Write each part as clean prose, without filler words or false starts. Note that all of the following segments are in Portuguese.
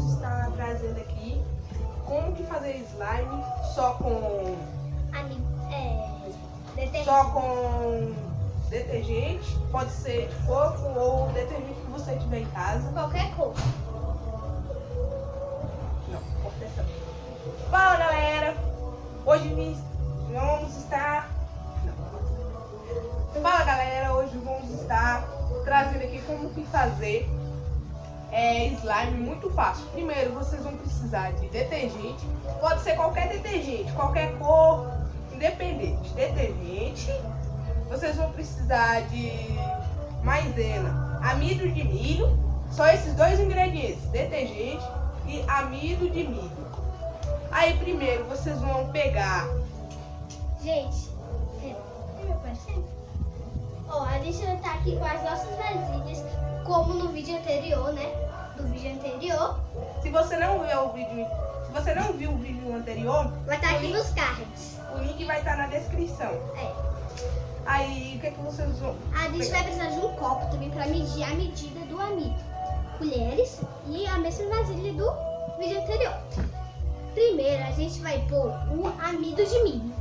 vamos estar trazendo aqui como que fazer slime só com detergente, pode ser de coco ou detergente que você tiver em casa. Qualquer cor. Não, corta essa. Fala galera, hoje vamos estar. Fala galera, hoje vamos estar trazendo aqui como que fazer slime muito fácil. Primeiro vocês vão precisar de detergente, pode ser qualquer detergente, qualquer cor, independente. Detergente, vocês vão precisar de maisena, amido de milho, só esses dois ingredientes, detergente e amido de milho. Aí primeiro vocês vão pegar. Gente, a gente vai estar aqui com as nossas vasilhas, como no vídeo anterior, né? Do vídeo anterior. Se você não viu o vídeo anterior, Vai estar aqui nos cards. o link vai estar na descrição. Aí o que vocês vão? A gente vai precisar de um copo também para medir a medida do amido. Colheres e a mesma vasilha do vídeo anterior. Primeiro a gente vai pôr o amido de milho.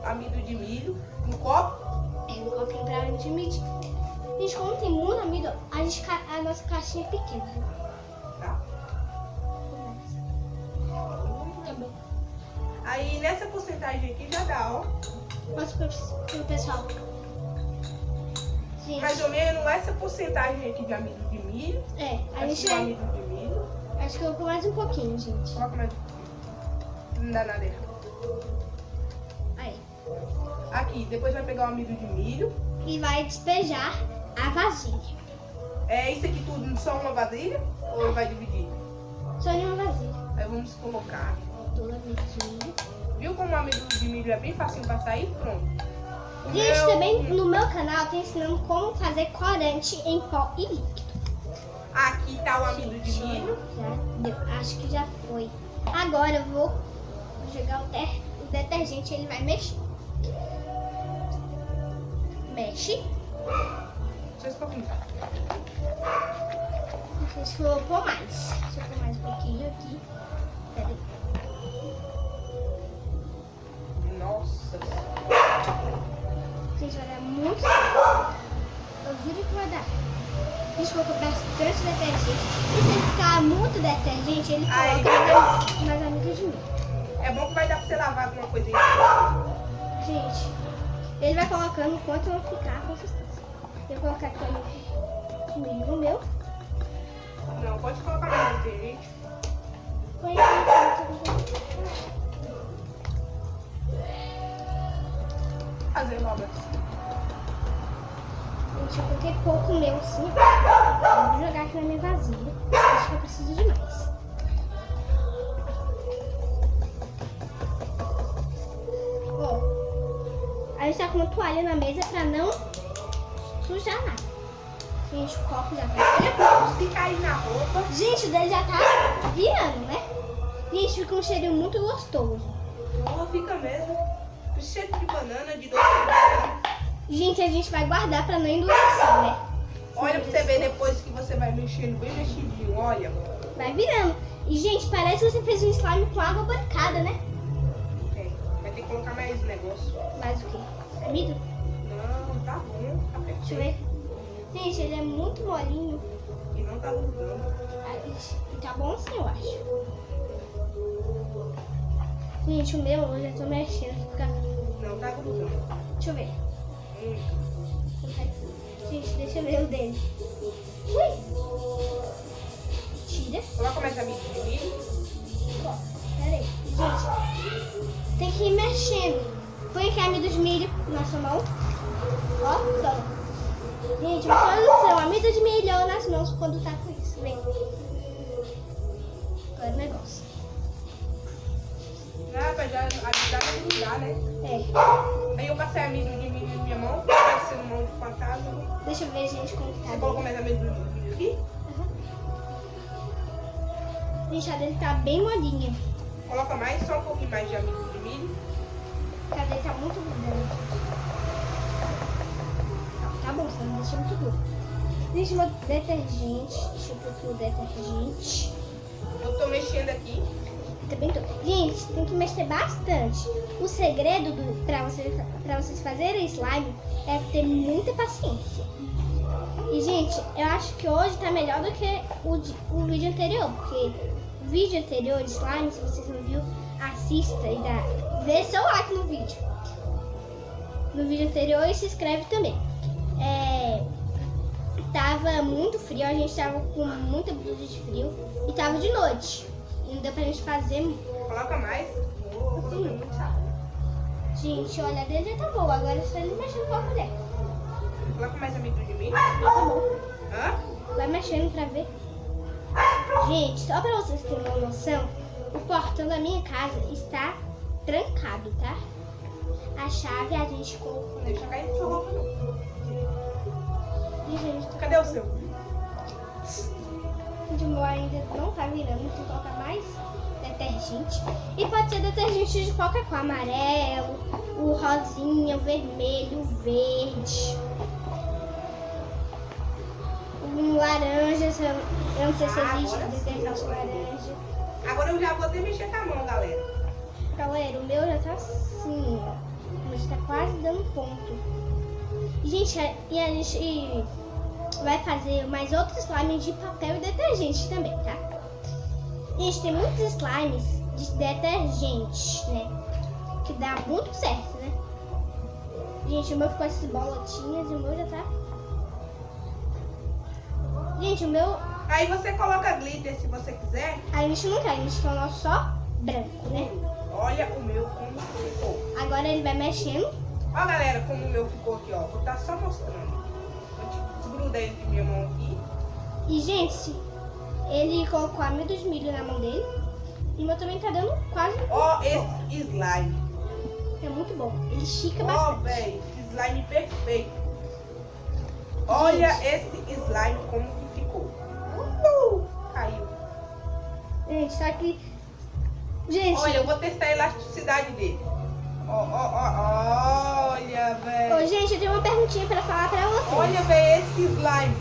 Amido de milho no copo. Um copinho pra gente medir. Gente, como tem muito amido, a nossa caixinha é pequena. Tá? Tá bom. Aí nessa porcentagem aqui já dá, ó. Mostra pro pessoal. Gente, Mais ou menos essa porcentagem aqui de amido de milho. a gente Aqui o vai. amido de milho. Acho que eu vou pôr mais um pouquinho, gente. Coloca mais um pouquinho. Não dá nada errado. Aí. Aqui, depois vai pegar o amido de milho. E vai despejar a vasilha. É isso aqui tudo só uma vasilha? Ou vai dividir? Só em uma vasilha. Aí vamos colocar. Do amido de milho. Viu como o amido de milho é bem facinho pra sair? Pronto. Gente, também no meu canal tem ensinando como fazer corante em pó e líquido. Aqui tá o amido de milho. Já deu, acho que já foi. Agora eu vou jogar o detergente, ele vai mexer. Mexe. Deixa eu pouquinho. Acho que eu vou pôr mais. Deixa eu pôr mais um pouquinho aqui. Peraí. Nossa. Gente, vai dar muito certo. Eu juro que vai dar. A gente colocou bastante detergente. E se ficar muito detergente, ele coloca mais amido de mim. É bom que vai dar pra você lavar alguma coisinha. Gente, ele vai colocando enquanto não ficar a consistência. Eu vou colocar aqui o milho no meu. Não, pode colocar mais detergente. Põe aqui. Fazer obra. Gente, eu coloquei pouco meu assim. Eu vou jogar aqui na minha vasilha. Acho que eu preciso de mais. Ó. A gente tá com uma toalha na mesa pra não sujar nada. Gente, o copo já tá. Se cair na roupa. Gente, o dele já tá virando, né? Gente, fica um cheirinho muito gostoso. Não fica mesmo. Cheiro de banana, de doce de banana. Gente, a gente vai guardar pra não endurecer, né? Olha pra você ver depois que você vai mexendo bem mexidinho, olha. Vai virando. E, gente, parece que você fez um slime com água bancada, né? Vai ter que colocar mais negócio. Mais o quê? Amido? Não, tá bom, tá Deixa eu perfeito. ver. Gente, ele é muito molinho. E não tá grudando. E tá bom assim, eu acho. Gente, o meu eu já tô mexendo. Fica... Não tá grudando. Deixa eu ver. Gente, deixa eu ver o dele. Ui! Tira. Coloca mais amido de milho. Ó, pera aí. Gente, tem que ir mexendo. Põe aqui amido de milho na sua mão. Ó, toma. Gente, uma solução. Amido de milho nas mãos quando tá com isso. Vem. Agora o negócio. Ah, pra já ajudar a grudar, né? Aí eu passei amido de milho na minha mão, parecendo mão de fantasma. Deixa eu ver, gente, como tá. Você colocou mais amido de milho aqui? Gente, a dele tá bem molinha. Coloca mais, só um pouquinho mais de amido de milho. A dele tá muito grudando. Tá bom, você não deixa muito duro. Gente, meu detergente. Deixa eu pôr aqui o detergente. Eu tô mexendo aqui. Também tô. Gente, tem que mexer bastante. O segredo pra vocês fazerem slime é ter muita paciência. E, gente, eu acho que hoje tá melhor do que o vídeo anterior. Porque o vídeo anterior de slime, se vocês não viram, assista e dê seu like no vídeo. No vídeo anterior e se inscreve também. Tava muito frio, a gente tava com muita blusa de frio e tava de noite. E não deu pra gente fazer. Coloca mais. Sim. Gente, olha, a dele já tá boa. Agora é só ele mexendo com a colher. Coloca mais amido de mim. Tá bom. Hã? Vai mexendo pra ver. Gente, só pra vocês terem uma noção, o portão da minha casa está trancado, tá? A chave a gente colocou. Deixa cair na sua roupa, não. E, gente, Cadê o seu? o meu ainda não tá virando, tem que colocar mais detergente. E pode ser detergente de qualquer cor, amarelo, o rosinha, o vermelho, o verde, o laranja, eu não sei se existe Agora sim, detergente laranja. Agora eu já vou até mexer com a mão, galera. Galera, o meu já tá assim, ó. Mas tá quase dando ponto. Gente, e a gente vai fazer mais outros slimes de papel e detergente também, tá? Gente, tem muitos slimes de detergente, né? Que dá muito certo, né? Gente, o meu ficou essas bolotinhas e o meu já tá... Gente, o meu... Aí você coloca glitter se você quiser. A gente não quer, a gente quer o nosso só branco, né? Olha o meu como ficou. Agora ele vai mexendo. Ó, galera, como o meu ficou aqui, ó. Vou estar só mostrando. Eu desgrudei ele de minha mão aqui. E, gente, ele colocou amido de milho na mão dele. E o meu também tá dando quase... Ó, esse slime. É muito bom. Ele estica Ó, bastante. velho, slime perfeito. Olha esse slime como que ficou. Caiu. Gente, só que... Gente, Olha, eu vou testar a elasticidade dele. Ó, olha, velho. gente, eu tenho uma perguntinha pra falar pra vocês. Olha, velho, esse slime.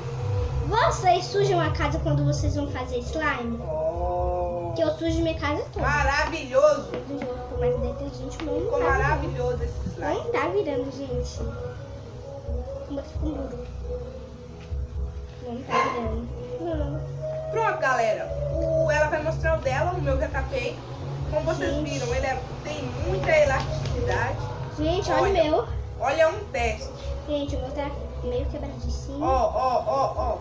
Vocês sujam a casa quando vocês vão fazer slime? Ó, Que eu sujo minha casa toda. maravilhoso. Eu vou pôr mais detergente, o meu não Ficou tá virando. maravilhoso esse slime. Não tá virando, gente. O meu ficou duro. Não tá virando. Não. Pronto, galera. Ela vai mostrar o dela, o meu já tá feito. Como vocês viram, ele tem muita elasticidade. Gente, olha o meu. Olha um teste. Gente, o meu tá meio quebradinho. Ó.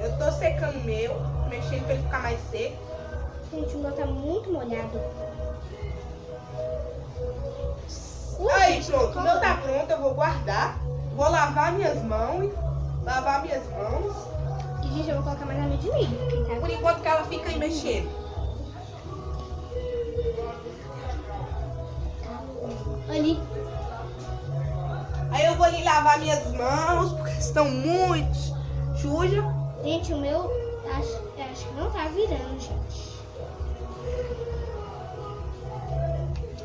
Eu tô secando o meu, mexendo pra ele ficar mais seco. Gente, o meu tá muito molhado. Aí, gente, pronto. O meu tá pronto, eu vou guardar. Vou lavar minhas mãos. E, gente, eu vou colocar mais amido de milho. Porque tá... Por enquanto que ela fica aí mexendo. Ali. Aí eu vou ali lavar minhas mãos, porque estão muito sujas. Gente, o meu acho que não tá virando, gente.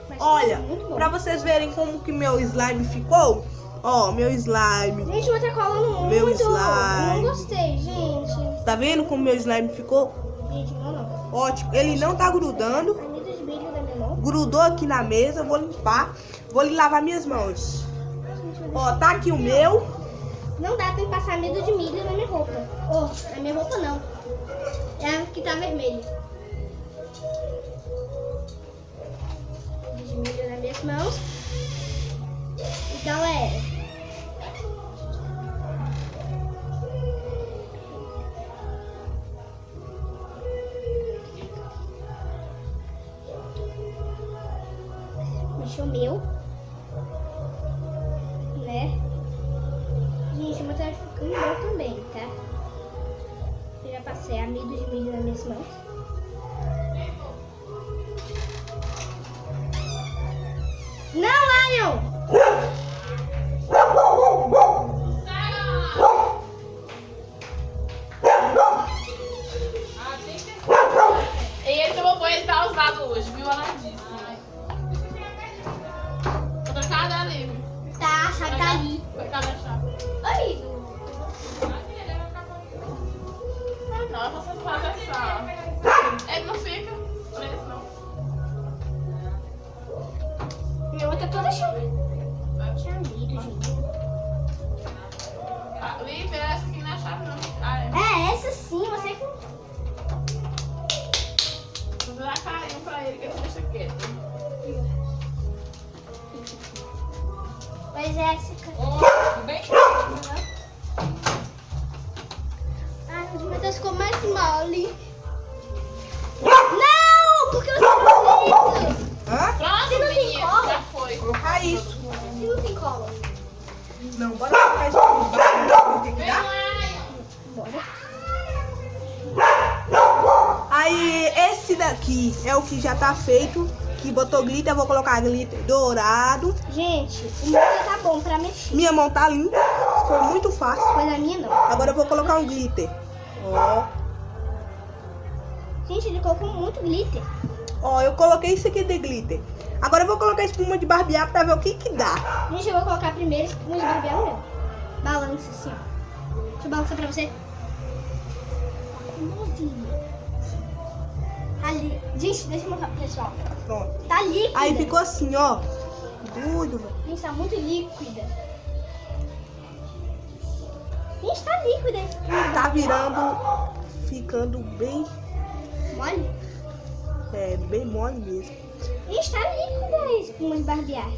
Mas Olha, tá muito bom. pra vocês verem como que meu slime ficou. Ó, meu slime. Gente, o meu tá colando muito. Meu Eu slime. não gostei, gente. Tá vendo como meu slime ficou? Gente, não. Ótimo. Ele não tá grudando. Amido de milho da minha mão. Grudou aqui na mesa. Eu vou limpar. Vou lavar minhas mãos. Gente, eu Ó, tá aqui o meu. não dá pra passar amido de milho na minha roupa. Na minha roupa não. É a que tá vermelha. Amido de milho nas minhas mãos. E galera. Deixa o meu. Né? Gente, o meu tá ficando bom também, tá? Eu já passei amido de milho nas minhas mãos. Não, Lion! E esse meu banho tá usado hoje, viu? Ela disse. Vou trocar ali. Tá, a chave tá ali. Vou trocar a chave. Oi! Não, você faz essa. Ele não fica preso, não. Minha outra toda chave. Tinha amido, gente. Ah, Lívia, essa aqui não é a chave, não. Ah, é. É, essa sim, você que. Vou dar carinho pra ele, que ele deixa quieto. Oi, Jéssica. Tudo bem? Ai, meu Deus, ficou mais mole. Não! Por que você fez isso? Hã? Pronto, Se não tem menina, cola? já foi. Colocar isso. Se não tem cola. Não, bora colocar isso aqui embaixo. Tem que Vem dar. lá. Bora. Aí, esse daqui é o que já tá feito. Que botou glitter, eu vou colocar glitter dourado. Gente, o meu tá bom pra mexer. Minha mão tá limpa. Foi muito fácil. Mas a minha não. Agora eu vou colocar um glitter. Ó. Gente, ele colocou muito glitter. Ó, eu coloquei isso aqui de glitter. Agora eu vou colocar espuma de barbear pra ver o que que dá. Gente, eu vou colocar primeiro espuma de barbear no meu. Balança assim, ó. Deixa eu balançar pra você. Igualzinho. Ali. Gente, deixa eu mostrar pro pessoal. Pronto. Tá líquida. Aí ficou assim, ó. Doido, velho. Gente, tá muito líquida. Gente, tá líquida. Tá virando, ficando bem, Mole? bem mole mesmo. Gente, tá líquida a espuma de barbear.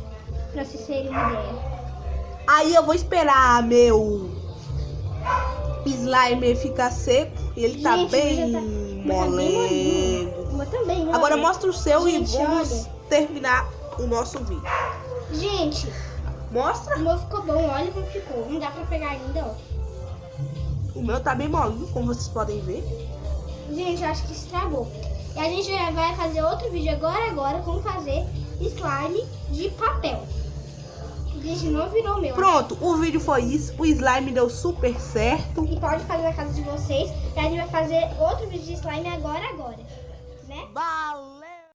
Pra vocês terem uma ideia. Aí eu vou esperar meu slime ficar seco. Ele tá Gente, bem mas já tá bem molinho. molengo. O meu também, né? Agora mostra o seu Gente, e vamos olha. terminar o nosso vídeo. Gente, Mostra. o meu ficou bom. Olha como ficou. Não dá pra pegar ainda, ó. O meu tá bem molinho, como vocês podem ver. Gente, eu acho que estragou. E a gente já vai fazer outro vídeo agora, como fazer slime de papel. Gente, não virou o meu. Pronto, o vídeo foi isso. O slime deu super certo. E pode fazer na casa de vocês. E a gente vai fazer outro vídeo de slime agora, né? Valeu!